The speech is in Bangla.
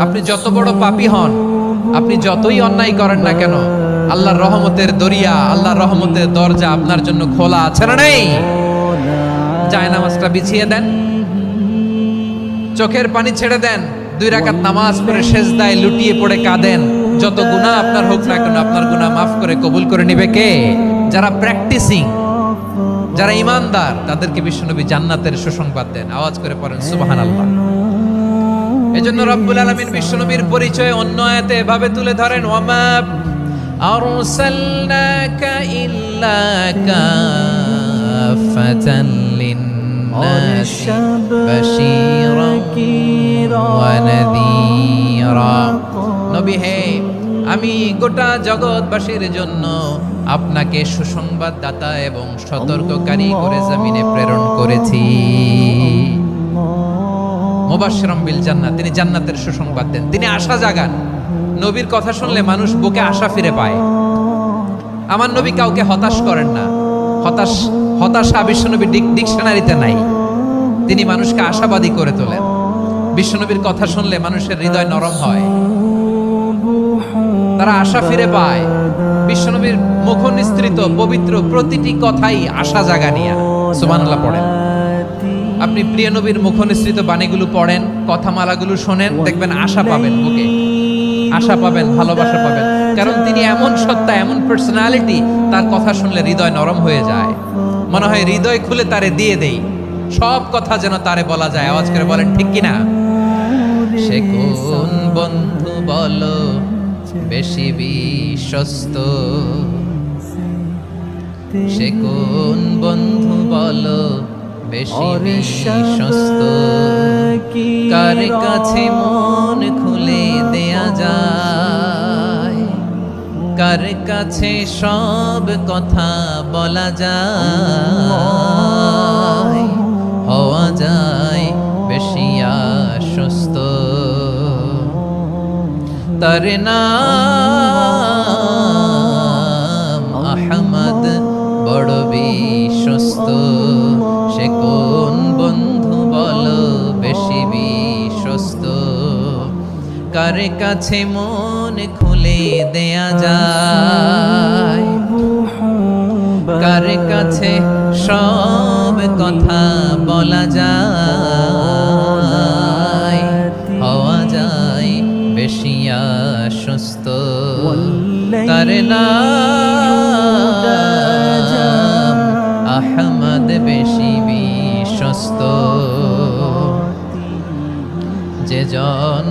আপনি যত বড় পাপী হন, আপনি যতই অন্যায় করেন না কেন, আল্লাহর রহমতের দরিয়া, আল্লাহর রহমতের দরজা আপনার জন্য খোলা আছে না নেই? জায়নামাজটা বিছিয়ে দেন, চোখের পানি ছেড়ে দেন, 2 রাকাত নামাজ পড়ে সেজদায় লুটিয়ে পড়ে কাঁদেন। যত গুনাহ আপনার হোক না কেন, আপনার গুনাহ মাফ করে কবুল করে নিবে কে? যারা প্র্যাকটিসিং, যারা ইমানদার, তাদেরকে বিশ্বনবী জান্নাতের সুসংবাদ দেন। আওয়াজ করে পড়েন সুবহানাল্লাহ। এজন্য রব্বুল আলামিন বিশ্বনবীর পরিচয় অন্য আয়াতে এভাবে তুলে ধরেন, ওয়ামা আরসালনাকা ইল্লা কাফাতান লিন-নাসি বাশীরান ওয়া নাযীরা। নবী হে, আমি গোটা জগৎবাসীর জন্য আপনাকে সুসংবাদদাতা এবং সতর্ককারী করে জমিনে প্রেরণ করেছি। মুবাশশিরাম বিল জান্নাত, তিনি জান্নাতের সুসংবাদ দেন, তিনি আশা জাগান। নবীর কথা শুনলে মানুষ বুকে আশা ফিরে পায়। আমার নবী কাউকে হতাশ করেন না। হতাশা বিশ্বনবীর ডিকশনারিতে নাই। তিনি মানুষকে আশাবাদী করে তোলেন। বিশ্বনবীর কথা শুনলে মানুষের হৃদয় নরম হয়, তারা আশা ফিরে পায়। বিশ্বনবীর মুখ নিঃসৃত পবিত্র প্রতিটি কথাই আশা জাগানিয়া। সুবহানাল্লাহ পড়েন। আপনি প্রিয় নবীর মুখ নিঃসৃত বাণীগুলো পড়েন, কথামালাগুলো শোনেন, দেখবেন আশা পাবেন, বুকে আশা পাবেন, ভালোবাসা পাবেন। কারণ তিনি এমন সত্তা, এমন পার্সোনালিটি, তার কথা শুনলে হৃদয় নরম হয়ে যায়। মনে হয় হৃদয় খুলে তারে দিয়ে দেই, সব কথা যেন তারে বলা যায়। আওয়াজ করে বলেন ঠিক কিনা? সে কোন বন্ধু বলো বেশি বিশ্বস্ত, সে কোন বন্ধু বলো বেশি বিশ্বস্ত, কার কাছে মন খুলে দেয়া যায়, কার কাছে সব কথা বলা যায়, হওয়া যায় বেশি আশ্বস্ত। তার নাম আহমদ, বড় বিশ্বস্ত। সে কোন বন্ধু বলো বেশি বিশ্বস্ত, কার কাছে মন খুলে দেয়া যায়, কার কাছে সব কথা বলা যায়, হওয়া যায় বেশি আশ্বস্ত। তার নাম আহমদ, বেশি বিশ্বস্ত। যে জন